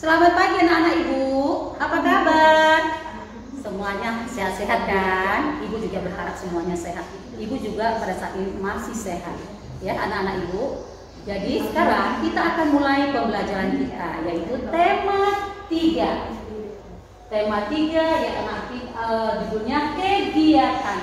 Selamat pagi anak-anak ibu, apa kabar? Semuanya sehat-sehat kan? Ibu juga berharap semuanya sehat. Ibu juga pada saat ini masih sehat, ya anak-anak ibu. Jadi sekarang kita akan mulai pembelajaran kita, yaitu tema 3. Tema 3 yang judulnya kegiatan.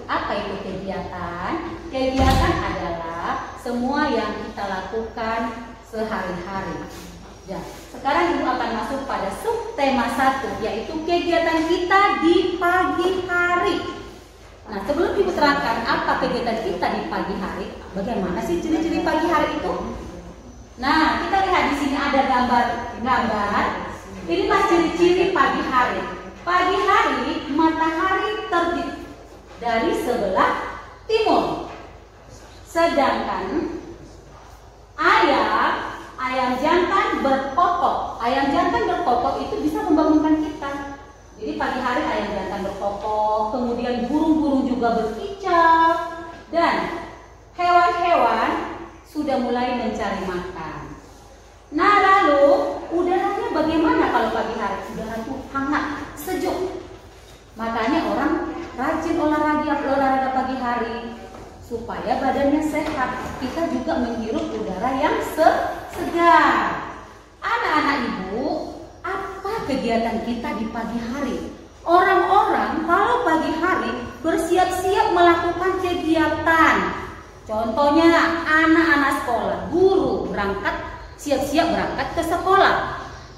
Apa itu kegiatan? Kegiatan adalah semua yang kita lakukan sehari-hari. Ya, sekarang ibu akan masuk pada subtema 1, yaitu kegiatan kita di pagi hari. Nah, sebelum ibu terangkan apa kegiatan kita di pagi hari, bagaimana sih ciri-ciri pagi hari itu? Nah, kita lihat di sini ada gambar. Ini mas ciri-ciri pagi hari. Pagi hari matahari terbit dari sebelah timur. Sedangkan ayam jantan berkokok. Ayam jantan berkokok itu bisa membangunkan kita. Jadi pagi hari ayam jantan berkokok, kemudian burung-burung juga berkicau, dan hewan-hewan sudah mulai mencari makan. Nah, lalu udaranya bagaimana kalau pagi hari? Udara itu hangat, sejuk. Makanya orang rajin olahraga pagi hari supaya badannya sehat. Kita juga menghirup udara yang segar. Anak-anak ibu, apa kegiatan kita di pagi hari? Orang-orang kalau pagi hari bersiap-siap melakukan kegiatan. Contohnya anak-anak sekolah, guru siap-siap berangkat ke sekolah.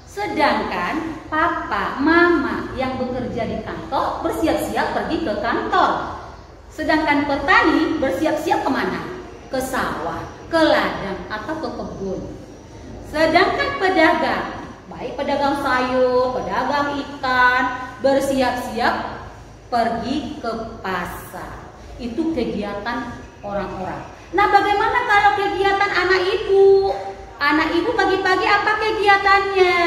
Sedangkan papa, mama yang bekerja di kantor bersiap-siap pergi ke kantor. Sedangkan petani bersiap-siap kemana? Ke sawah, ke ladang, atau ke kebun. Sedangkan pedagang, baik pedagang sayur, pedagang ikan, bersiap-siap pergi ke pasar. Itu kegiatan orang-orang. Nah, bagaimana kalau kegiatan anak ibu? Anak ibu pagi-pagi apa kegiatannya?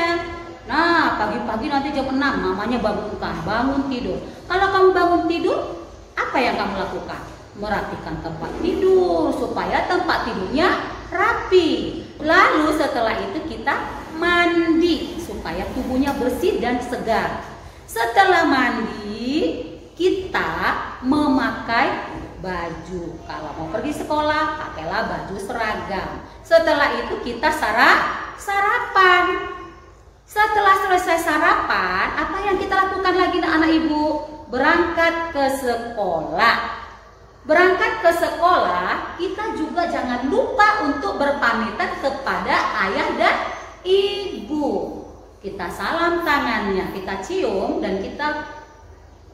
Nah, pagi-pagi nanti jam 6 namanya bangun tidur. Kalau kamu bangun tidur, apa yang kamu lakukan? Merapikan tempat tidur supaya tempat tidurnya rapi. Lalu setelah itu kita mandi supaya tubuhnya bersih dan segar. Setelah mandi, kita memakai baju. Kalau mau pergi sekolah, pakailah baju seragam. Setelah itu kita sarapan. Setelah selesai sarapan, apa yang kita lakukan lagi anak ibu? Berangkat ke sekolah. Berangkat ke sekolah, kita juga jangan lupa untuk berpamitan kepada ayah dan ibu. Kita salam tangannya, kita cium, dan kita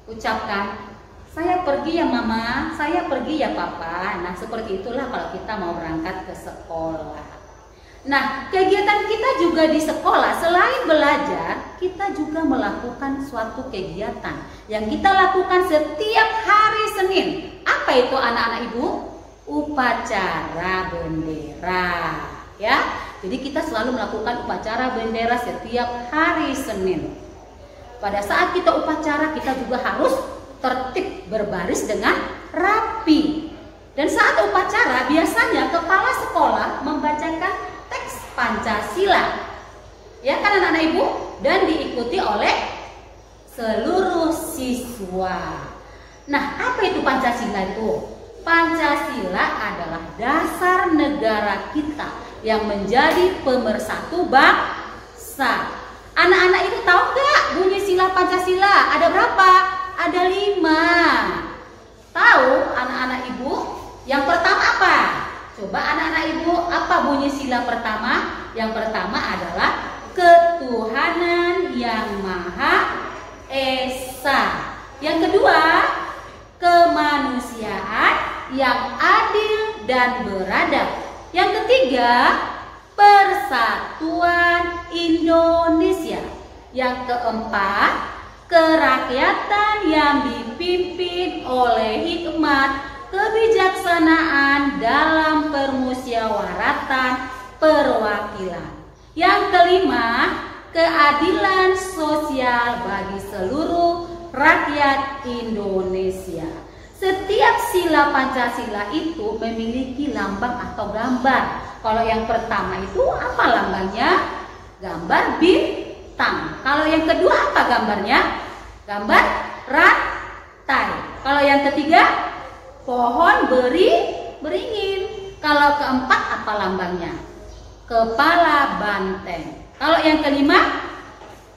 ucapkan, "Saya pergi ya mama, saya pergi ya papa." Nah, seperti itulah kalau kita mau berangkat ke sekolah. Nah, kegiatan kita juga di sekolah, selain belajar, kita juga melakukan suatu kegiatan yang kita lakukan setiap hari Senin. Apa itu anak-anak ibu? Upacara bendera, ya. Jadi kita selalu melakukan upacara bendera setiap hari Senin. Pada saat kita upacara, kita juga harus tertib berbaris dengan rapi. Dan saat upacara, biasanya kepala sekolah membacakan teks Pancasila, ya kan anak-anak ibu, dan diikuti oleh seluruh siswa. Nah, apa itu Pancasila itu? Pancasila adalah dasar negara kita yang menjadi pemersatu bangsa. Anak-anak ibu tahu nggak bunyi sila Pancasila? Ada berapa? Ada 5. Tahu anak-anak ibu? Yang pertama apa? Coba anak-anak ibu, apa bunyi sila pertama? Yang pertama adalah ketuhanan yang Maha Esa. Yang kedua, kemanusiaan yang adil dan beradab. Yang ketiga, persatuan Indonesia. Yang keempat, kerakyatan yang dipimpin oleh hikmat, kebijaksanaan dalam permusyawaratan perwakilan. Yang kelima, keadilan sosial bagi seluruh rakyat Indonesia. Setiap sila Pancasila itu memiliki lambang atau gambar. Kalau yang pertama itu apa lambangnya? Gambar hitam. Kalau yang kedua apa gambarnya? Gambar rantai. Kalau yang ketiga pohon beringin. Kalau keempat apa lambangnya? Kepala banteng. Kalau yang kelima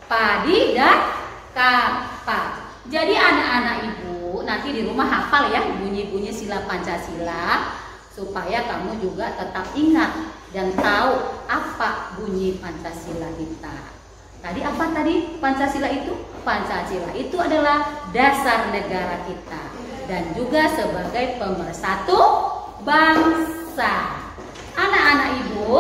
padi dan kapak. Jadi anak-anak ibu nanti di rumah hafal ya bunyi-bunyi sila Pancasila supaya kamu juga tetap ingat dan tahu apa bunyi Pancasila kita. Tadi apa tadi Pancasila itu? Pancasila itu adalah dasar negara kita dan juga sebagai pemersatu bangsa. Anak-anak ibu,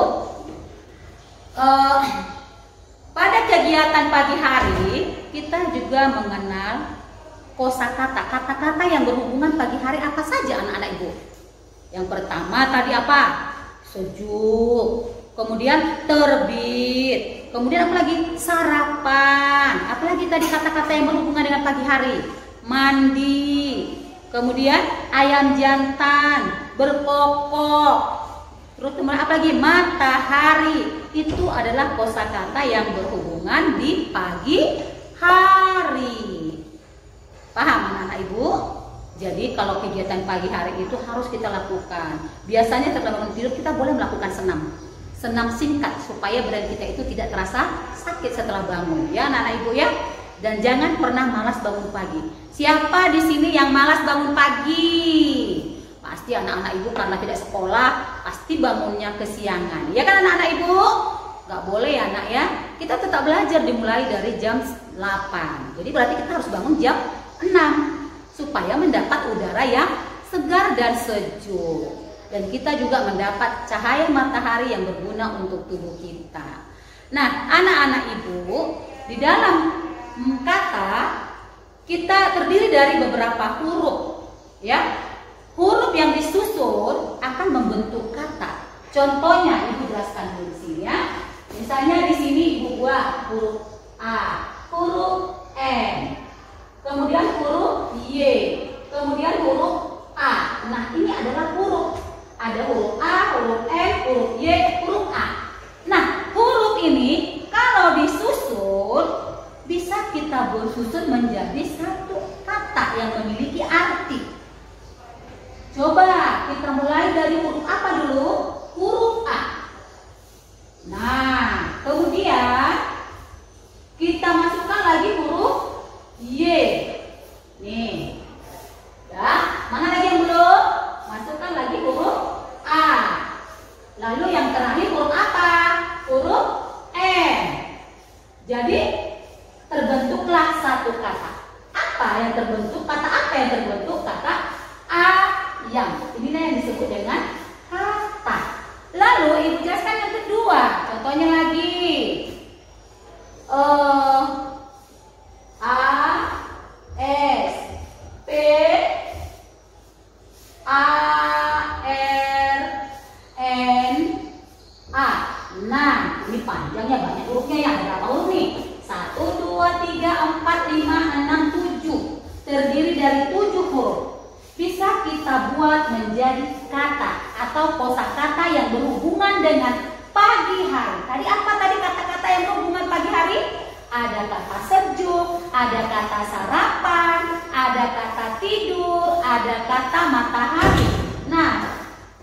pada kegiatan pagi hari kita juga mengenal kosakata, kata-kata yang berhubungan pagi hari apa saja anak-anak ibu? Yang pertama tadi apa? Sejuk, kemudian terbit, kemudian apa lagi? Sarapan. Apalagi tadi kata-kata yang berhubungan dengan pagi hari? Mandi, kemudian ayam jantan, berkokok, terus kemudian apa lagi? Matahari. Itu adalah kosakata yang berhubungan di pagi hari. Paham anak-anak ibu? Jadi kalau kegiatan pagi hari itu harus kita lakukan. Biasanya setelah bangun tidur kita boleh melakukan senam singkat supaya badan kita itu tidak terasa sakit setelah bangun. Ya anak-anak ibu ya. Dan jangan pernah malas bangun pagi. Siapa di sini yang malas bangun pagi? Pasti anak-anak ibu karena tidak sekolah pasti bangunnya kesiangan. Ya kan anak-anak ibu? Gak boleh ya anak ya. Kita tetap belajar dimulai dari jam 8. Jadi berarti kita harus bangun jam 6 supaya mendapat udara yang segar dan sejuk. Dan kita juga mendapat cahaya matahari yang berguna untuk tubuh kita. Nah, anak-anak ibu, di dalam kata kita terdiri dari beberapa huruf, ya. Huruf yang disusun akan membentuk kata. Contohnya, ibu jelaskan dulu di sini ya. Misalnya di sini ibu buat huruf A, huruf N, kemudian huruf Y, kemudian huruf A. Nah, ini adalah huruf. Ada huruf A, huruf N, huruf Y, huruf A. Nah, huruf ini kalau disusun bisa kita susun menjadi satu kata yang memiliki arti. Coba kita mulai dari huruf apa dulu? Huruf A. Nah, kemudian kita masukkan lagi huruf Y. Nih. Ya, mana lagi yang belum? Masukkan lagi huruf A. Lalu yang terakhir huruf apa? Huruf N. Jadi terbentuklah satu kata. Apa yang terbentuk? Kata apa yang terbentuk? Kata ayam. Ini yang disebut dengan kata. Lalu ibu jelaskan yang kedua. Contohnya lagi. A, S, P, A, R, N, A. Nah, ini panjangnya banyak hurufnya ya. Ada berapa huruf nih? 1, 2, 3, 4, 5, 6, 7. Terdiri dari 7 huruf. Bisa kita buat menjadi kata atau kosakata yang berhubungan dengan pagi hari. Tadi apa tadi kata-kata yang berhubungan pagi hari? Ada kata sejuk, ada kata sarapan, ada kata tidur, ada kata matahari. Nah,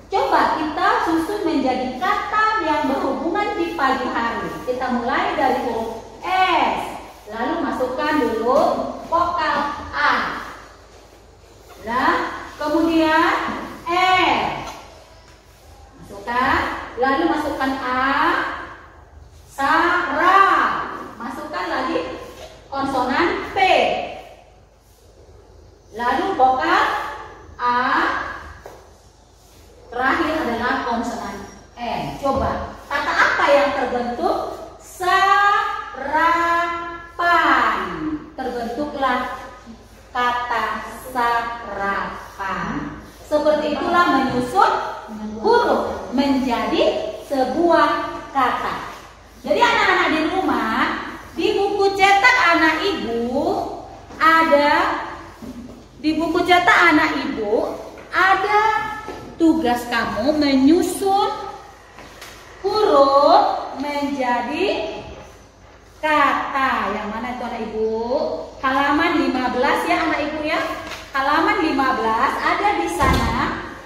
coba kita susun menjadi kata yang berhubungan di pagi hari. Kita mulai dari huruf S, lalu masukkan dulu vokal A. Nah, kemudian E, masukkan, lalu masukkan A, Sarah, masukkan lagi konsonan P, lalu vokal A, terakhir adalah konsonan N. Coba, kata apa yang terbentuk? Sarapan. Terbentuklah kata sarapan. Seperti itulah menyusun huruf menjadi sebuah kata. Jadi anak-anak di rumah, di buku cetak anak ibu ada tugas kamu menyusun huruf menjadi kata. Yang mana itu anak ibu? Halaman 15 ya anak ibu ya. Halaman 15 ada di sana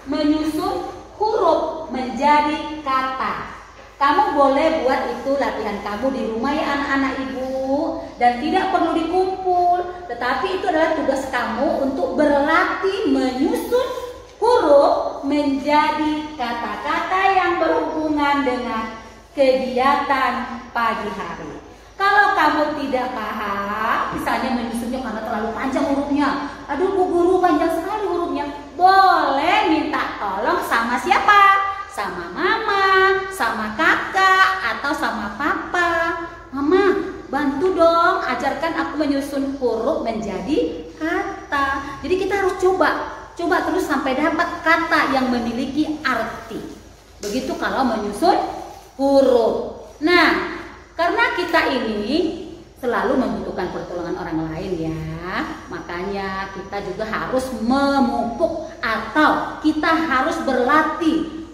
menyusun huruf menjadi kata. Kamu boleh buat itu latihan kamu di rumah ya anak-anak ibu. Dan tidak perlu dikumpul. Tetapi itu adalah tugas kamu untuk berlatih menyusun huruf menjadi kata-kata yang berhubungan dengan kegiatan pagi hari. Kalau kamu tidak paham, misalnya menyusunnya karena terlalu panjang hurufnya, aduh Bu Guru panjang sekali hurufnya, boleh minta tolong sama siapa? Sama mama, sama kakak, atau sama papa. Mama, bantu dong, ajarkan aku menyusun huruf menjadi kata. Jadi kita harus coba terus sampai dapat kata yang memiliki arti. Begitu kalau menyusun huruf. Nah, karena kita ini selalu membutuhkan pertolongan orang lain ya, makanya kita juga harus memupuk atau kita harus berlatih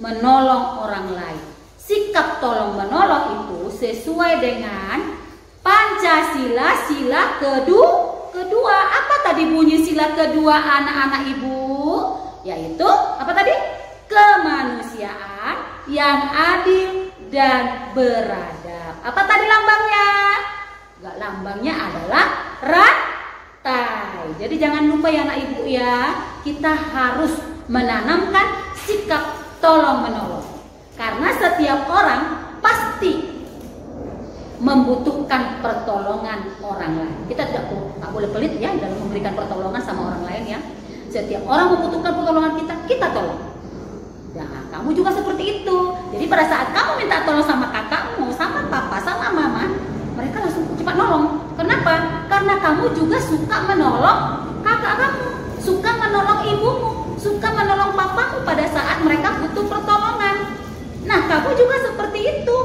menolong orang lain. Sikap tolong menolong itu sesuai dengan Pancasila sila kedua. Apa tadi bunyi sila kedua anak-anak ibu? Yaitu apa tadi? Kemanusiaan yang adil dan beradab. Apa tadi lambangnya? Enggak, lambangnya adalah rantai. Jadi jangan lupa ya anak ibu ya, kita harus menanamkan sikap tolong menolong. Karena setiap orang pasti membutuhkan pertolongan orang lain. Kita tidak boleh pelit ya dalam memberikan pertolongan sama orang lain ya. Setiap orang membutuhkan pertolongan kita tolong. Nah, kamu juga seperti itu. Jadi pada saat kamu minta tolong sama kakakmu, sama papa, sama mama, mereka langsung cepat nolong. Kenapa? Karena kamu juga suka menolong kakak kamu, suka menolong ibumu, suka menolong papamu pada saat mereka butuh pertolongan. Nah, kamu juga seperti itu.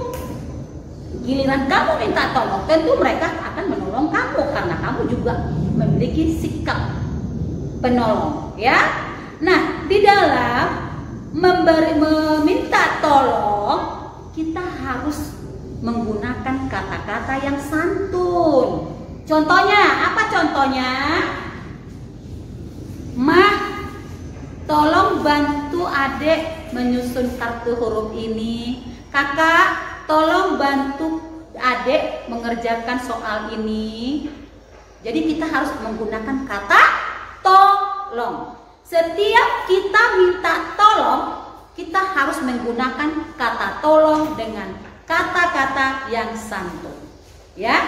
Giliran kamu minta tolong, tentu mereka akan menolong kamu karena kamu juga memiliki sikap penolong, ya. Nah, di dalam meminta tolong, kita harus menggunakan kata-kata yang santun. Contohnya, apa contohnya? Mah, tolong bantu adik menyusun kartu huruf ini. Kakak, tolong bantu adik mengerjakan soal ini. Jadi kita harus menggunakan kata tolong. Setiap kita minta tolong, kita harus menggunakan kata tolong dengan kata-kata yang santun. Ya.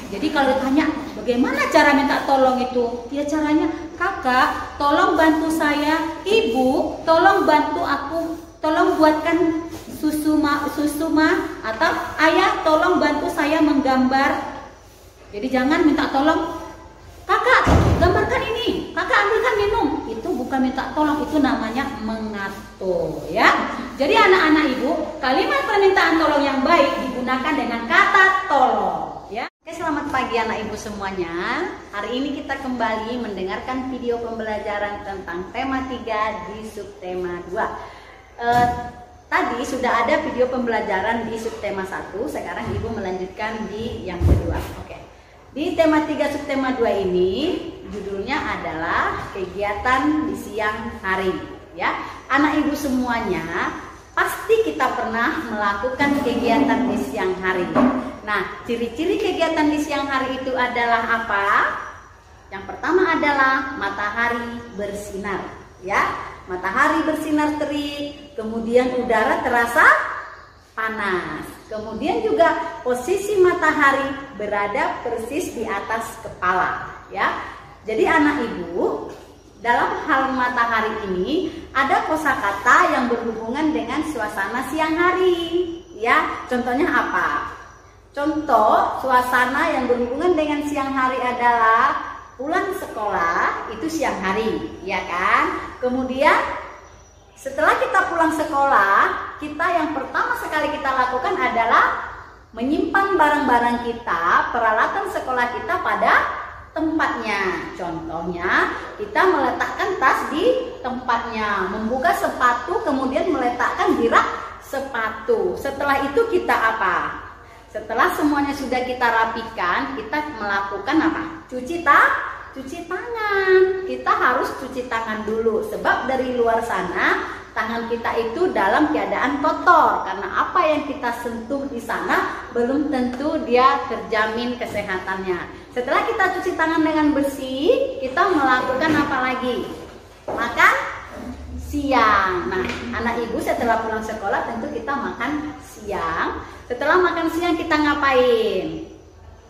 Jadi kalau ditanya bagaimana cara minta tolong itu? Ya caranya, kakak tolong bantu saya, ibu tolong bantu aku, tolong buatkan susu ma, atau ayah tolong bantu saya menggambar. Jadi jangan minta tolong, kakak gambarkan ini, kakak ambilkan minum. Itu bukan minta tolong, itu namanya mengatur ya. Jadi anak-anak ibu, kalimat permintaan tolong yang baik digunakan dengan kata tolong ya. Oke, selamat pagi anak ibu semuanya. Hari ini kita kembali mendengarkan video pembelajaran tentang tema 3 di subtema 2. Tadi sudah ada video pembelajaran di subtema 1, sekarang ibu melanjutkan di yang kedua. Oke. Di tema 3 subtema 2 ini judulnya adalah kegiatan di siang hari ya. Anak ibu semuanya pasti kita pernah melakukan kegiatan di siang hari. Nah, ciri-ciri kegiatan di siang hari itu adalah apa? Yang pertama adalah matahari bersinar ya. Matahari bersinar terik, kemudian udara terasa panas. Kemudian juga posisi matahari berada persis di atas kepala ya. Jadi anak ibu, dalam hal matahari ini ada kosakata yang berhubungan dengan suasana siang hari ya. Contohnya apa? Contoh suasana yang berhubungan dengan siang hari adalah pulang sekolah, itu siang hari ya kan. Kemudian setelah kita pulang sekolah, kita yang pertama sekali kita lakukan adalah menyimpan barang-barang kita, peralatan sekolah kita pada tempatnya. Contohnya, kita meletakkan tas di tempatnya, membuka sepatu, kemudian meletakkan di rak sepatu. Setelah itu kita apa? Setelah semuanya sudah kita rapikan, kita melakukan apa? Cuci tangan. Kita harus cuci tangan dulu, sebab dari luar sana tangan kita itu dalam keadaan kotor, karena apa yang kita sentuh di sana belum tentu dia terjamin kesehatannya. Setelah kita cuci tangan dengan bersih, kita melakukan apa lagi? Makan siang. Nah, anak ibu setelah pulang sekolah tentu kita makan siang. Setelah makan siang kita ngapain?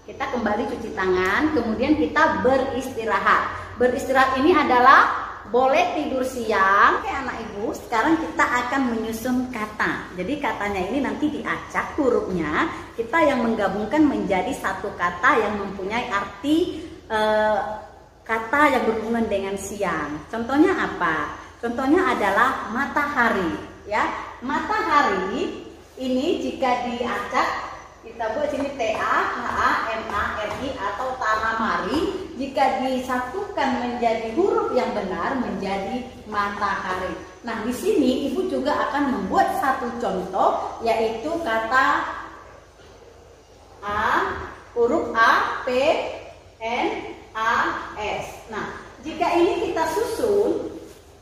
Kita kembali cuci tangan, kemudian kita beristirahat. Beristirahat ini adalah boleh tidur siang. Oke anak ibu, sekarang kita akan menyusun kata. Jadi katanya ini nanti diacak hurufnya, kita yang menggabungkan menjadi satu kata yang mempunyai arti kata yang berhubungan dengan siang. Contohnya apa? Contohnya adalah matahari, ya. Matahari ini jika diacak, kita buat sini TAHAMARI atau tahamari. Jika disatukan menjadi huruf yang benar menjadi matahari. Nah, di sini ibu juga akan membuat satu contoh, yaitu kata huruf A, P, N, A, S. Nah, jika ini kita susun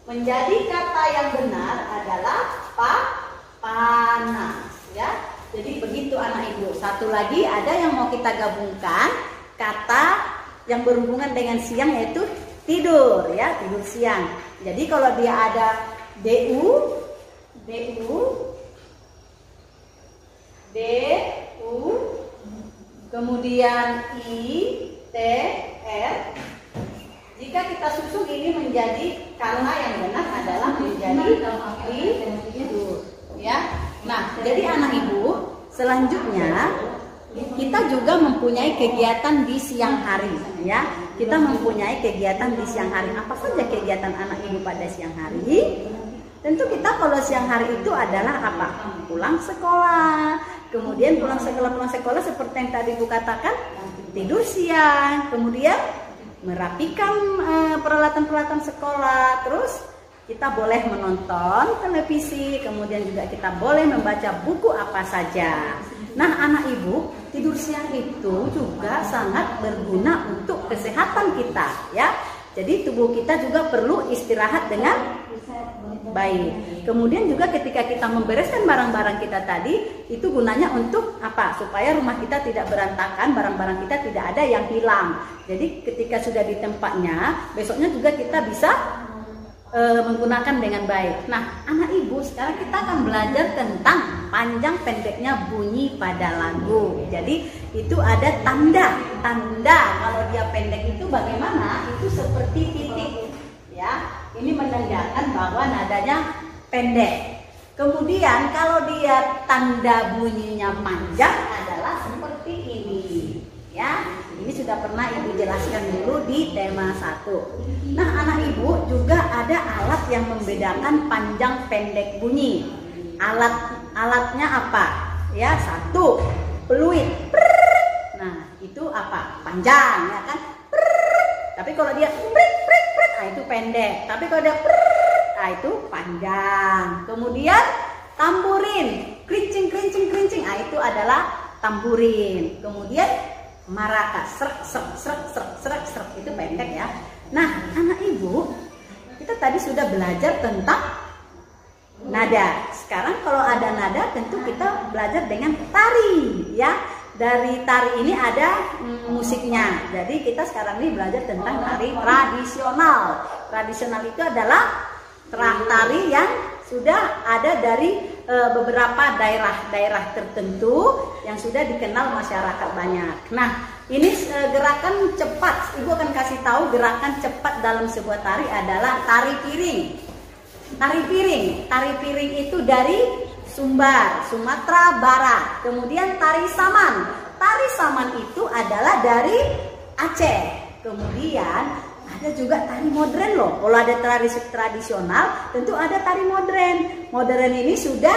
menjadi kata yang benar adalah panas, ya. Jadi begitu anak ibu. Satu lagi ada yang mau kita gabungkan, kata yang berhubungan dengan siang yaitu tidur, ya, tidur siang. Jadi kalau dia ada DU, kemudian ITR. Jika kita susun ini menjadi kata yang benar adalah menjadi tidur, ya. Nah, jadi anak ibu, selanjutnya kita juga mempunyai kegiatan di siang hari, ya. Kita mempunyai kegiatan di siang hari. Apa saja kegiatan anak ibu pada siang hari? Tentu kita kalau siang hari itu adalah apa? Pulang sekolah. Kemudian pulang sekolah seperti yang tadi ibu katakan, tidur siang. Kemudian merapikan peralatan-peralatan sekolah. Terus kita boleh menonton televisi, kemudian juga kita boleh membaca buku apa saja. Nah, anak ibu, tidur siang itu juga sangat berguna untuk kesehatan kita, ya. Jadi tubuh kita juga perlu istirahat dengan baik. Kemudian juga ketika kita membereskan barang-barang kita tadi, itu gunanya untuk apa? Supaya rumah kita tidak berantakan, barang-barang kita tidak ada yang hilang. Jadi ketika sudah di tempatnya, besoknya juga kita bisa menggunakan dengan baik. Nah, anak ibu, sekarang kita akan belajar tentang panjang pendeknya bunyi pada lagu. Jadi itu ada tanda. Kalau dia pendek itu bagaimana? Itu seperti titik, ya. Ini menandakan bahwa nadanya pendek. Kemudian kalau dia tanda bunyinya panjang adalah seperti ini, ya. Ini sudah pernah ibu jelaskan dulu di tema 1. Nah, anak ibu juga ada alat yang membedakan panjang pendek bunyi. Alatnya apa? Ya, 1, peluit. Nah, itu apa? Panjang, ya kan? Tapi kalau dia nah itu pendek. Tapi kalau dia nah itu panjang. Kemudian tamburin, krincing. Nah, itu adalah tamburin. Kemudian maracas, serak, itu pendek, ya. Nah, anak ibu, kita tadi sudah belajar tentang nada. Sekarang kalau ada nada tentu kita belajar dengan tari, ya. Dari tari ini ada musiknya. Jadi kita sekarang ini belajar tentang tari tradisional. Tradisional itu adalah tari yang sudah ada dari beberapa daerah tertentu yang sudah dikenal masyarakat banyak. Nah, ini gerakan cepat. Ibu akan kasih tahu gerakan cepat dalam sebuah tari adalah tari piring. Tari piring itu dari Sumbar, Sumatera Barat. Kemudian tari saman. Tari saman itu adalah dari Aceh. Kemudian ada juga tari modern loh. Kalau ada tari tradisional, tentu ada tari modern. Modern ini sudah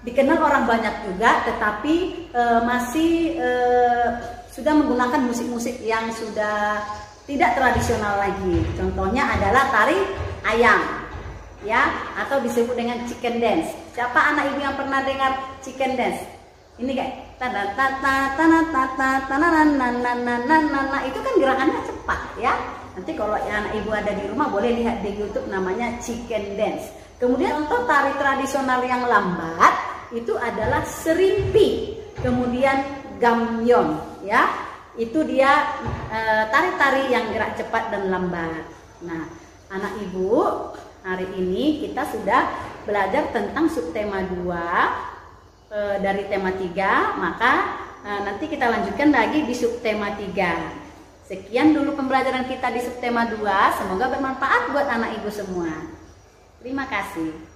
dikenal orang banyak juga, tetapi masih sudah menggunakan musik-musik yang sudah tidak tradisional lagi. Contohnya adalah tari ayam, ya, atau disebut dengan chicken dance. Siapa anak ibu yang pernah dengar chicken dance? Ini kayak itu kan gerakannya cepat ya. Nanti kalau anak ibu ada di rumah boleh lihat di YouTube, namanya chicken dance. Kemudian untuk tari tradisional yang lambat itu adalah serimpi, kemudian gamyon ya. Itu dia tari-tari yang gerak cepat dan lambat. Nah, anak ibu, hari ini kita sudah belajar tentang subtema 2 dari tema 3, maka nanti kita lanjutkan lagi di subtema 3. Sekian dulu pembelajaran kita di subtema 2, semoga bermanfaat buat anak ibu semua. Terima kasih.